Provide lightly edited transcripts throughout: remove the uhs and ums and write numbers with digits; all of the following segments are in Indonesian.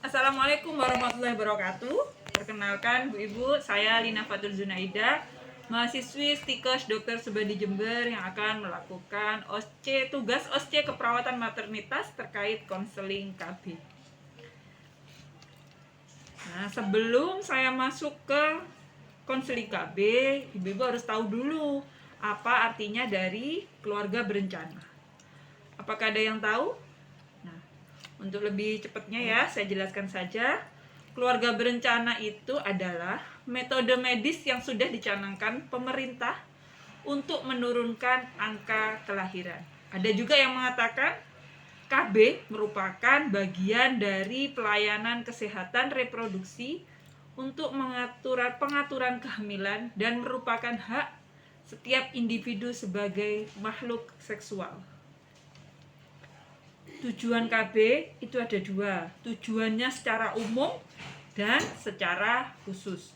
Assalamualaikum warahmatullahi wabarakatuh. Perkenalkan Bu Ibu, saya Lina Fatul Zunaida, mahasiswi Stikes Dr. Subadi Jember yang akan melakukan tugas OSC keperawatan maternitas terkait konseling KB. Nah, sebelum saya masuk ke konseling KB, Ibu-ibu harus tahu dulu apa artinya dari keluarga berencana. Apakah ada yang tahu? Nah, untuk lebih cepatnya ya, saya jelaskan saja. Keluarga berencana itu adalah metode medis yang sudah dicanangkan pemerintah untuk menurunkan angka kelahiran. Ada juga yang mengatakan KB merupakan bagian dari pelayanan kesehatan reproduksi untuk pengaturan kehamilan dan merupakan hak setiap individu sebagai makhluk seksual. Tujuan KB itu ada dua, tujuannya secara umum dan secara khusus.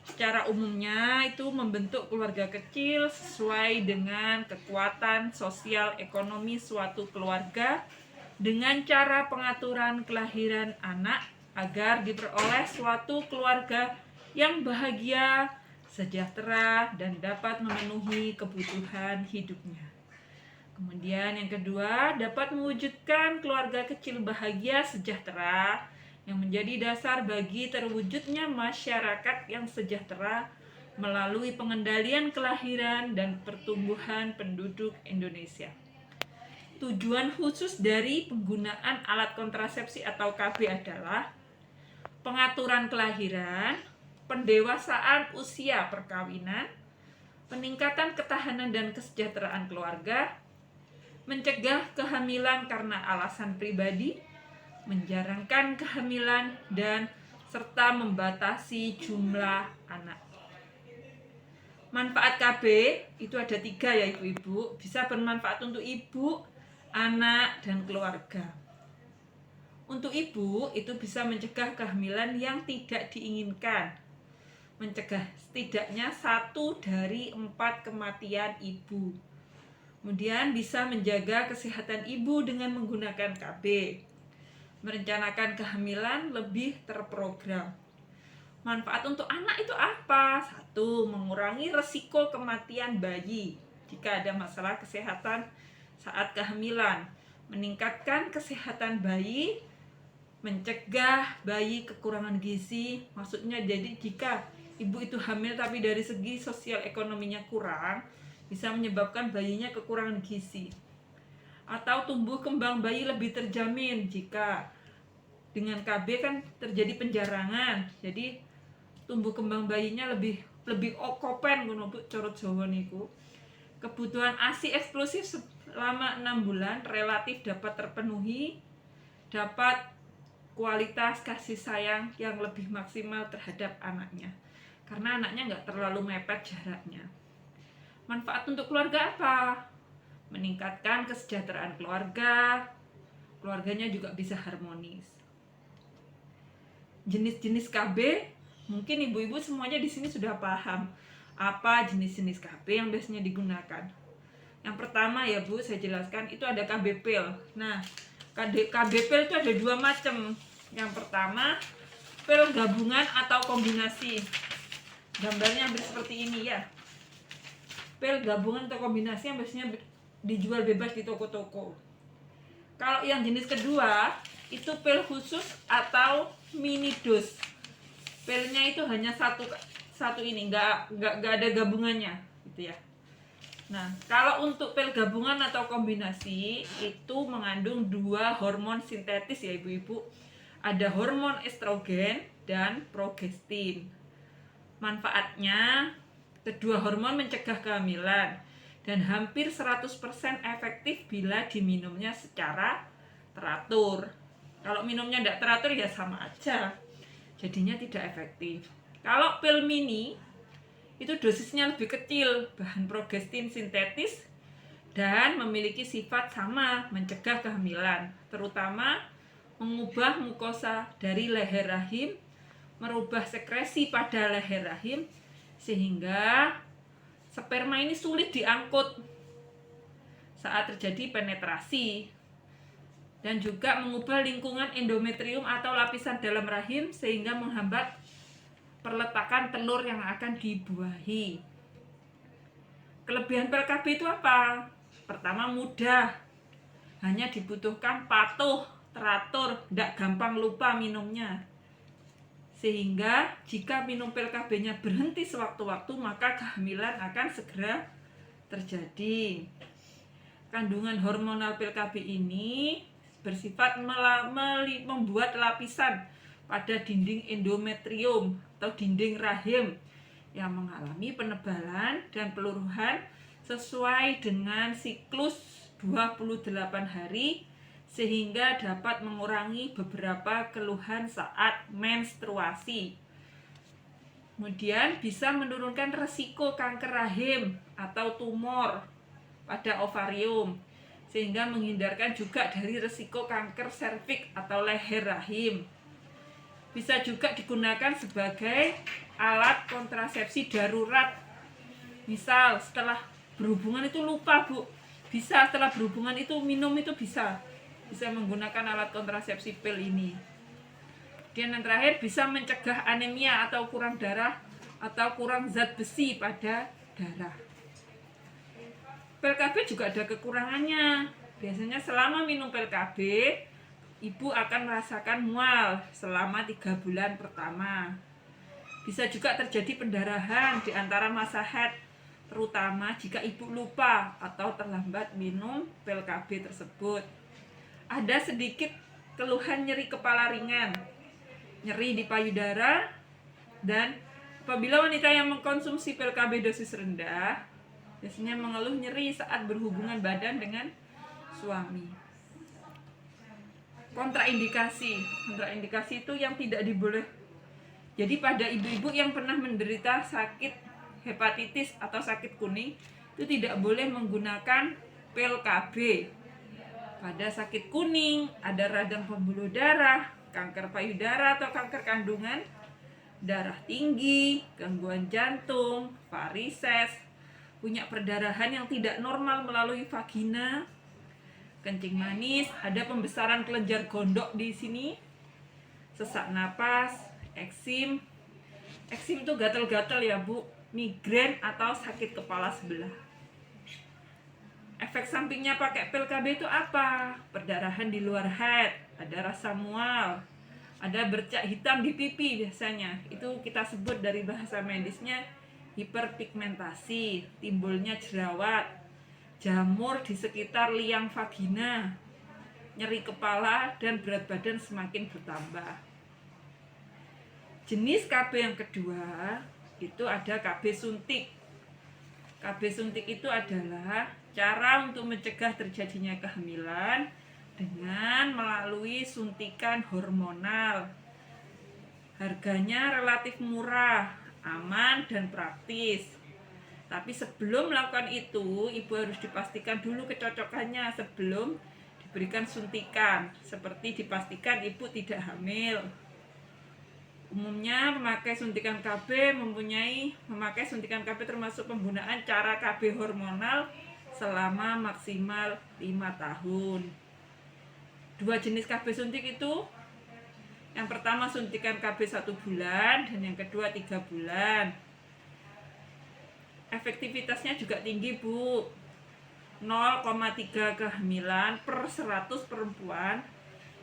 Secara umumnya itu membentuk keluarga kecil sesuai dengan kekuatan sosial ekonomi suatu keluarga dengan cara pengaturan kelahiran anak agar diperoleh suatu keluarga yang bahagia, sejahtera, dan dapat memenuhi kebutuhan hidupnya. Kemudian yang kedua, dapat mewujudkan keluarga kecil bahagia sejahtera yang menjadi dasar bagi terwujudnya masyarakat yang sejahtera melalui pengendalian kelahiran dan pertumbuhan penduduk Indonesia. Tujuan khusus dari penggunaan alat kontrasepsi atau KB adalah pengaturan kelahiran, pendewasaan usia perkawinan, peningkatan ketahanan dan kesejahteraan keluarga, mencegah kehamilan karena alasan pribadi, menjarangkan kehamilan, dan serta membatasi jumlah anak. Manfaat KB itu ada 3 ya ibu-ibu, bisa bermanfaat untuk ibu, anak, dan keluarga. Untuk ibu itu bisa mencegah kehamilan yang tidak diinginkan, mencegah setidaknya 1 dari 4 kematian ibu. Kemudian bisa menjaga kesehatan ibu dengan menggunakan KB. Merencanakan kehamilan lebih terprogram. Manfaat untuk anak itu apa? 1. Mengurangi resiko kematian bayi jika ada masalah kesehatan saat kehamilan. Meningkatkan kesehatan bayi, mencegah bayi kekurangan gizi. Maksudnya jadi jika ibu itu hamil tapi dari segi sosial ekonominya kurang, bisa menyebabkan bayinya kekurangan gizi. Atau tumbuh kembang bayi lebih terjamin jika dengan KB kan terjadi penjarangan. Jadi tumbuh kembang bayinya lebih okopen ngono Bu cara Jawa niku. Kebutuhan ASI eksklusif selama 6 bulan relatif dapat terpenuhi, dapat kualitas kasih sayang yang lebih maksimal terhadap anaknya. Karena anaknya nggak terlalu mepet jaraknya. Manfaat untuk keluarga apa? Meningkatkan kesejahteraan keluarga, keluarganya juga bisa harmonis. Jenis-jenis KB, mungkin ibu-ibu semuanya di sini sudah paham apa jenis-jenis KB yang biasanya digunakan. Yang pertama ya Bu, saya jelaskan itu ada KB pil. Nah, KB pil itu ada 2 macam. Yang pertama, pil gabungan atau kombinasi. Gambarnya hampir seperti ini ya. Pil gabungan atau kombinasi yang biasanya dijual bebas di toko-toko. Kalau yang jenis kedua itu pil khusus atau mini dose. Pilnya itu hanya satu ini, nggak ada gabungannya, gitu ya. Nah, kalau untuk pil gabungan atau kombinasi itu mengandung 2 hormon sintetis ya ibu-ibu. Ada hormon estrogen dan progestin. Manfaatnya, kedua hormon mencegah kehamilan dan hampir 100% efektif bila diminumnya secara teratur. Kalau minumnya tidak teratur ya sama aja, jadinya tidak efektif. Kalau pil mini itu dosisnya lebih kecil, bahan progestin sintetis dan memiliki sifat sama mencegah kehamilan, terutama mengubah mukosa dari leher rahim, merubah sekresi pada leher rahim sehingga sperma ini sulit diangkut saat terjadi penetrasi dan juga mengubah lingkungan endometrium atau lapisan dalam rahim sehingga menghambat perletakan telur yang akan dibuahi. Kelebihan pil KB itu apa? Pertama, mudah, hanya dibutuhkan patuh, teratur, tidak gampang lupa minumnya. Sehingga jika minum pil KB-nya berhenti sewaktu-waktu, maka kehamilan akan segera terjadi. Kandungan hormonal pil KB ini bersifat membuat lapisan pada dinding endometrium atau dinding rahim yang mengalami penebalan dan peluruhan sesuai dengan siklus 28 hari sehingga dapat mengurangi beberapa keluhan saat menstruasi. Kemudian bisa menurunkan resiko kanker rahim atau tumor pada ovarium sehingga menghindarkan juga dari resiko kanker serviks atau leher rahim. Bisa juga digunakan sebagai alat kontrasepsi darurat. Misal setelah berhubungan itu lupa, Bu. Bisa setelah berhubungan itu minum itu bisa menggunakan alat kontrasepsi pil ini. Dan yang terakhir bisa mencegah anemia atau kurang darah atau kurang zat besi pada darah. Pil KB juga ada kekurangannya. Biasanya selama minum pil KB, ibu akan merasakan mual selama 3 bulan pertama. Bisa juga terjadi pendarahan di antara masa haid, terutama jika ibu lupa atau terlambat minum pil KB tersebut. Ada sedikit keluhan nyeri kepala ringan, nyeri di payudara, dan apabila wanita yang mengkonsumsi pil KB dosis rendah biasanya mengeluh nyeri saat berhubungan badan dengan suami. Kontraindikasi itu yang tidak diboleh. Jadi pada ibu-ibu yang pernah menderita sakit hepatitis atau sakit kuning itu tidak boleh menggunakan pil KB. Pada sakit kuning, ada radang pembuluh darah, kanker payudara atau kanker kandungan, darah tinggi, gangguan jantung, varises, punya perdarahan yang tidak normal melalui vagina, kencing manis, ada pembesaran kelenjar gondok di sini, sesak napas, eksim itu gatal-gatal ya Bu, migrain atau sakit kepala sebelah. Efek sampingnya pakai pil KB itu apa? Perdarahan di luar haid, ada rasa mual, ada bercak hitam di pipi biasanya. Itu kita sebut dari bahasa medisnya hiperpigmentasi, timbulnya jerawat, jamur di sekitar liang vagina, nyeri kepala, dan berat badan semakin bertambah. Jenis KB yang kedua itu ada KB suntik. KB suntik itu adalah cara untuk mencegah terjadinya kehamilan dengan melalui suntikan hormonal. Harganya relatif murah, aman, dan praktis. Tapi sebelum melakukan itu, ibu harus dipastikan dulu kecocokannya sebelum diberikan suntikan, seperti dipastikan ibu tidak hamil. Umumnya memakai suntikan KB termasuk penggunaan cara KB hormonal selama maksimal 5 tahun. 2 jenis KB suntik itu, yang pertama suntikan KB 1 bulan dan yang kedua 3 bulan. Efektivitasnya juga tinggi Bu, 0,3 kehamilan per 100 perempuan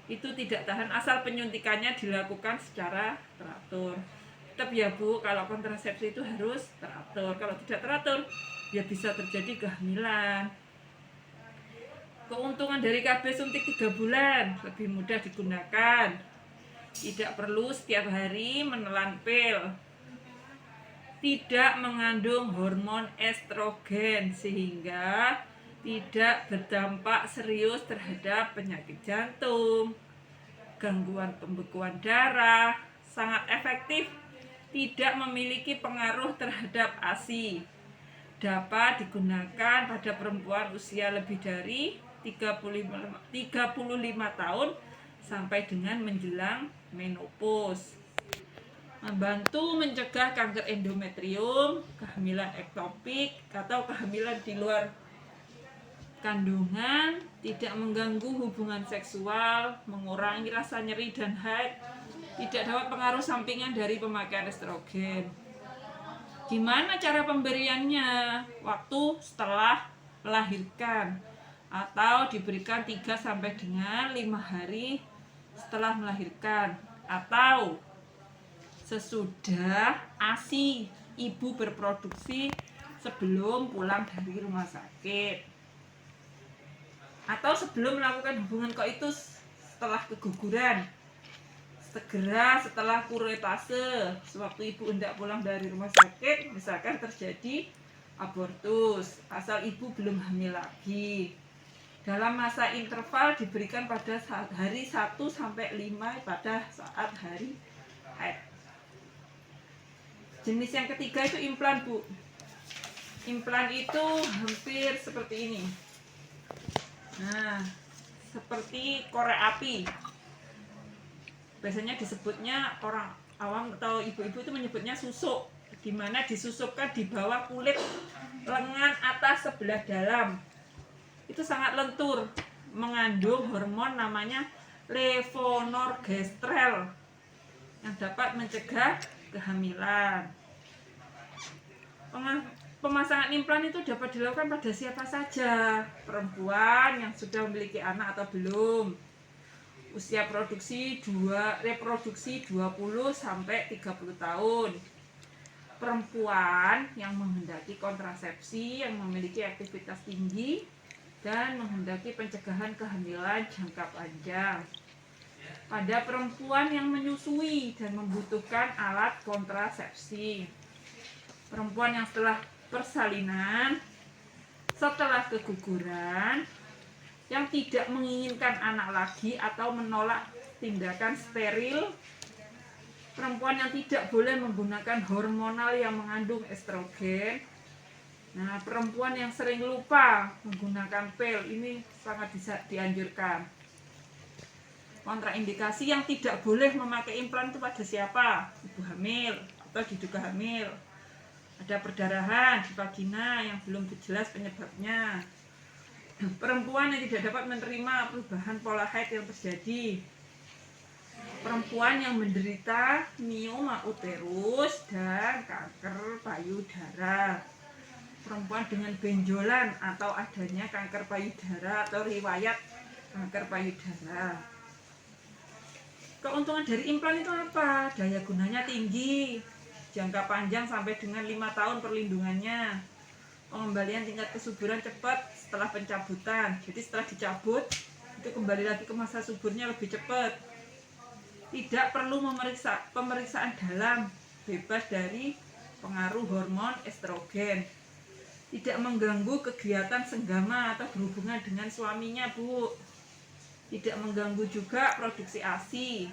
itu tidak tahan asal penyuntikannya dilakukan secara teratur. Tetap ya Bu, kalau kontrasepsi itu harus teratur. Kalau tidak teratur ya bisa terjadi kehamilan. Keuntungan dari KB suntik 3 bulan, lebih mudah digunakan, tidak perlu setiap hari menelan pil, tidak mengandung hormon estrogen sehingga tidak berdampak serius terhadap penyakit jantung, gangguan pembekuan darah, sangat efektif, tidak memiliki pengaruh terhadap ASI, dapat digunakan pada perempuan usia lebih dari 35 tahun sampai dengan menjelang menopause. Membantu mencegah kanker endometrium, kehamilan ektopik atau kehamilan di luar kandungan, tidak mengganggu hubungan seksual, mengurangi rasa nyeri dan haid, tidak dapat pengaruh sampingan dari pemakaian estrogen. Gimana cara pemberiannya? Waktu setelah melahirkan atau diberikan 3 sampai dengan 5 hari setelah melahirkan atau sesudah ASI ibu berproduksi sebelum pulang dari rumah sakit atau sebelum melakukan hubungan koitus setelah keguguran, segera setelah kuretase sewaktu ibu hendak pulang dari rumah sakit, misalkan terjadi abortus asal ibu belum hamil lagi. Dalam masa interval diberikan pada hari 1 sampai 5 pada saat hari haid. Jenis yang ketiga itu implan, Bu. Implan itu hampir seperti ini. Nah, seperti korek api. Biasanya disebutnya orang awam atau ibu-ibu itu menyebutnya susuk, di mana disusupkan di bawah kulit lengan atas sebelah dalam. Itu sangat lentur, mengandung hormon namanya levonorgestrel yang dapat mencegah kehamilan. Pemasangan implan itu dapat dilakukan pada siapa saja, perempuan yang sudah memiliki anak atau belum, usia reproduksi 20 sampai 30 tahun, perempuan yang menghendaki kontrasepsi, yang memiliki aktivitas tinggi dan menghendaki pencegahan kehamilan jangka panjang, pada perempuan yang menyusui dan membutuhkan alat kontrasepsi, perempuan yang setelah persalinan, setelah keguguran, yang tidak menginginkan anak lagi atau menolak tindakan steril, perempuan yang tidak boleh menggunakan hormonal yang mengandung estrogen. Nah, perempuan yang sering lupa menggunakan pil, ini sangat dianjurkan. Kontraindikasi yang tidak boleh memakai implan itu pada siapa? Ibu hamil atau diduga hamil, ada perdarahan di vagina yang belum jelas penyebabnya, perempuan yang tidak dapat menerima perubahan pola haid yang terjadi, perempuan yang menderita mioma uterus dan kanker payudara, perempuan dengan benjolan atau adanya kanker payudara atau riwayat kanker payudara. Keuntungan dari implan itu apa? Daya gunanya tinggi, jangka panjang sampai dengan 5 tahun perlindungannya, pengembalian tingkat kesuburan cepat setelah pencabutan, jadi setelah dicabut itu kembali lagi ke masa suburnya lebih cepat, tidak perlu pemeriksaan dalam, bebas dari pengaruh hormon estrogen, tidak mengganggu kegiatan senggama atau berhubungan dengan suaminya, Bu, tidak mengganggu juga produksi ASI.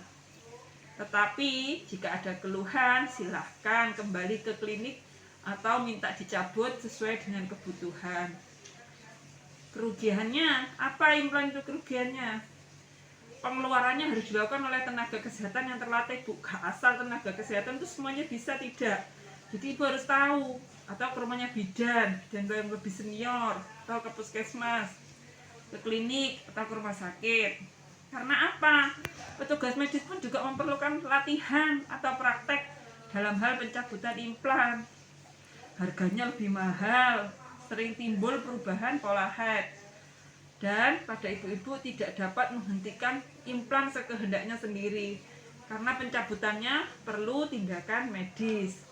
Tetapi jika ada keluhan, silahkan kembali ke klinik atau minta dicabut sesuai dengan kebutuhan. Kerugiannya apa? Implan itu kerugiannya, pengeluarannya harus dilakukan oleh tenaga kesehatan yang terlatih, Bu. Asal tenaga kesehatan itu semuanya bisa, tidak. Jadi ibu harus tahu, atau ke rumahnya bidan dan yang lebih senior, atau ke puskesmas, ke klinik atau ke rumah sakit. Karena apa? Petugas medis pun juga memerlukan latihan atau praktek dalam hal pencabutan implan. Harganya lebih mahal, sering timbul perubahan pola haid, dan pada ibu-ibu tidak dapat menghentikan implan sekehendaknya sendiri karena pencabutannya perlu tindakan medis.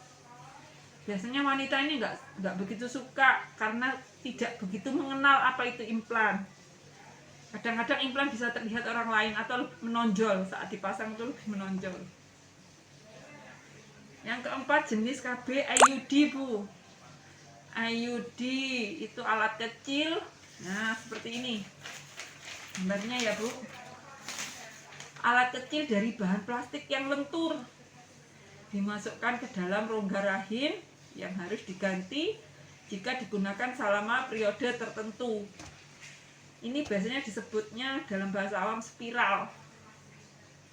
Biasanya wanita ini nggak begitu suka karena tidak begitu mengenal apa itu implan. Kadang-kadang implan bisa terlihat orang lain atau menonjol saat dipasang, itu lebih menonjol. Yang keempat, jenis KB IUD, Bu. IUD itu alat kecil, nah seperti ini gambarnya ya, Bu. Alat kecil dari bahan plastik yang lentur, dimasukkan ke dalam rongga rahim yang harus diganti jika digunakan selama periode tertentu. Ini biasanya disebutnya dalam bahasa awam spiral.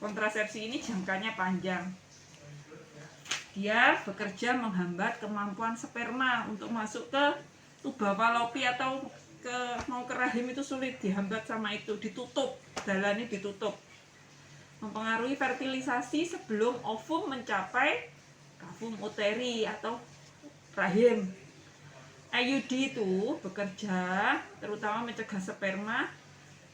Kontrasepsi ini jangkanya panjang. Dia bekerja menghambat kemampuan sperma untuk masuk ke tuba falopi atau mau ke rahim itu sulit dihambat sama itu, ditutup, jalannya ditutup. Mempengaruhi fertilisasi sebelum ovum mencapai kavum uteri atau rahim. IUD itu bekerja terutama mencegah sperma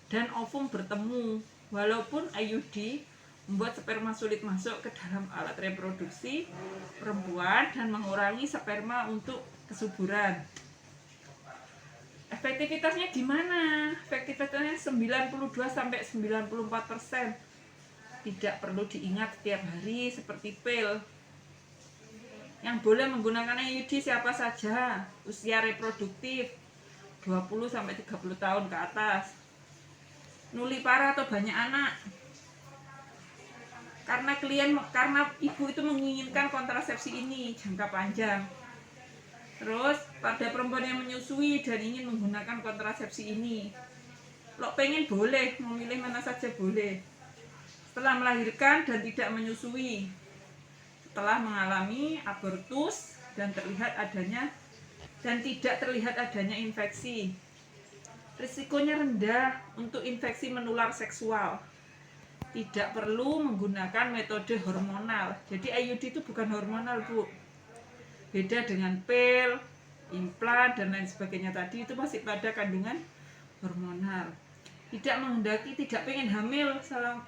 dan ovum bertemu. Walaupun IUD membuat sperma sulit masuk ke dalam alat reproduksi perempuan dan mengurangi sperma untuk kesuburan. Efektivitasnya gimana? Efektivitasnya 92-94%. Tidak perlu diingat setiap hari seperti pil. Yang boleh menggunakan IUD siapa saja, usia reproduktif 20-30 tahun ke atas, nulipara atau banyak anak. Karena ibu itu menginginkan kontrasepsi ini jangka panjang. Terus pada perempuan yang menyusui dan ingin menggunakan kontrasepsi ini, lo pengen boleh, memilih mana saja boleh. Setelah melahirkan dan tidak menyusui, setelah mengalami abortus dan tidak terlihat adanya infeksi, risikonya rendah untuk infeksi menular seksual. Tidak perlu menggunakan metode hormonal. Jadi IUD itu bukan hormonal, Bu. Beda dengan pil, implan dan lain sebagainya tadi, itu masih pada kandungan hormonal. Tidak menghendaki, tidak pengen hamil selama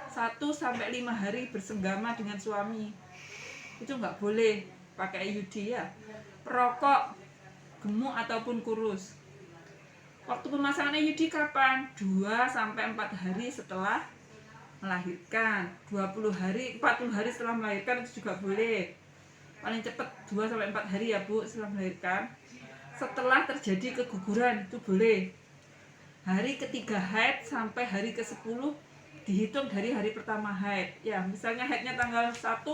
1-5 hari bersenggama dengan suami, itu nggak boleh pakai IUD ya. Perokok, gemuk ataupun kurus. Waktu pemasangan IUD kapan? 2-4 hari setelah melahirkan. 40 hari setelah melahirkan itu juga boleh. Paling cepat 2-4 hari ya, Bu, setelah melahirkan. Setelah terjadi keguguran itu boleh. Hari ketiga haid sampai hari ke-10 dihitung dari hari pertama haid. Ya, misalnya haidnya tanggal 1,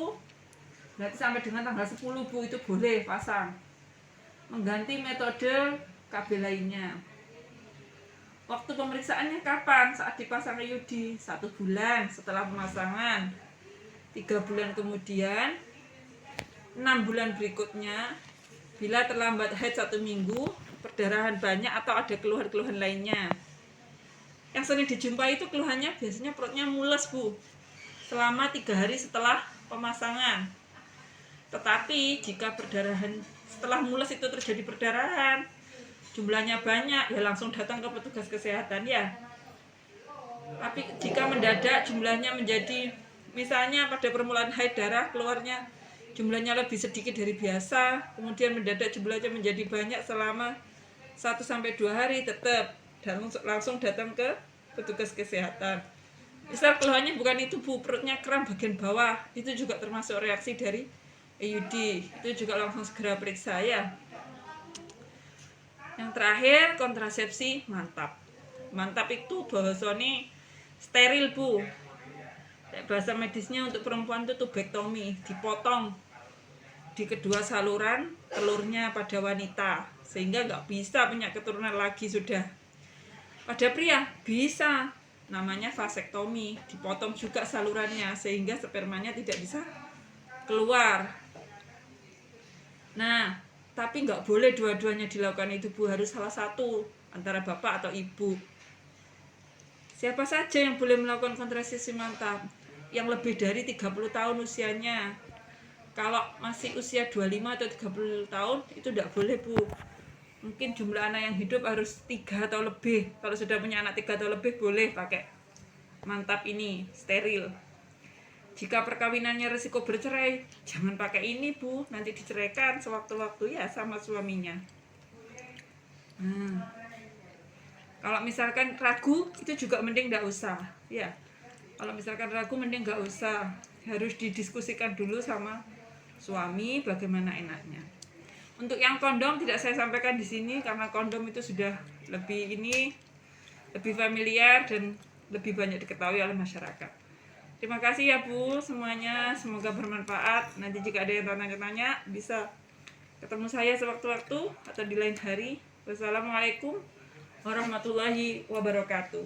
berarti sampai dengan tanggal 10, Bu, itu boleh pasang. Mengganti metode KB lainnya. Waktu pemeriksaannya kapan? Saat dipasang IUD, 1 bulan setelah pemasangan, 3 bulan kemudian, 6 bulan berikutnya. Bila terlambat haid 1 minggu, perdarahan banyak atau ada keluhan-keluhan lainnya. Yang sering dijumpai itu keluhannya biasanya perutnya mules, Bu, selama 3 hari setelah pemasangan. Tetapi jika perdarahan setelah mules itu terjadi perdarahan, jumlahnya banyak, ya langsung datang ke petugas kesehatan ya. Tapi jika mendadak jumlahnya menjadi, misalnya pada permulaan haid darah keluarnya jumlahnya lebih sedikit dari biasa, kemudian mendadak jumlahnya menjadi banyak selama 1-2 hari, tetap dan langsung datang ke petugas kesehatan. Misal keluhannya bukan itu, Bu, perutnya kram bagian bawah, itu juga termasuk reaksi dari IUD, itu juga langsung segera periksa ya. Yang terakhir, kontrasepsi mantap. Mantap itu bahasanya steril, Bu. Bahasa medisnya untuk perempuan itu tubektomi, dipotong di kedua saluran telurnya pada wanita, sehingga nggak bisa punya keturunan lagi sudah. Pada pria bisa, namanya vasektomi, dipotong juga salurannya sehingga spermanya tidak bisa keluar. Nah, tapi nggak boleh dua-duanya dilakukan itu, Bu, harus salah satu antara bapak atau ibu. Siapa saja yang boleh melakukan kontrasepsi mantap? Yang lebih dari 30 tahun usianya. Kalau masih usia 25 atau 30 tahun itu tidak boleh, Bu. Mungkin jumlah anak yang hidup harus 3 atau lebih. Kalau sudah punya anak 3 atau lebih boleh pakai mantap ini, steril. Jika perkawinannya risiko bercerai, jangan pakai ini, Bu. Nanti diceraikan sewaktu-waktu ya sama suaminya. Kalau misalkan ragu, itu juga mending nggak usah. Ya, kalau misalkan ragu mending nggak usah. Harus didiskusikan dulu sama suami bagaimana enaknya. Untuk yang kondom tidak saya sampaikan di sini karena kondom itu sudah lebih familiar dan lebih banyak diketahui oleh masyarakat. Terima kasih ya, Bu, semuanya, semoga bermanfaat. Nanti jika ada yang tanya-tanya bisa ketemu saya sewaktu-waktu atau di lain hari. Wassalamualaikum warahmatullahi wabarakatuh.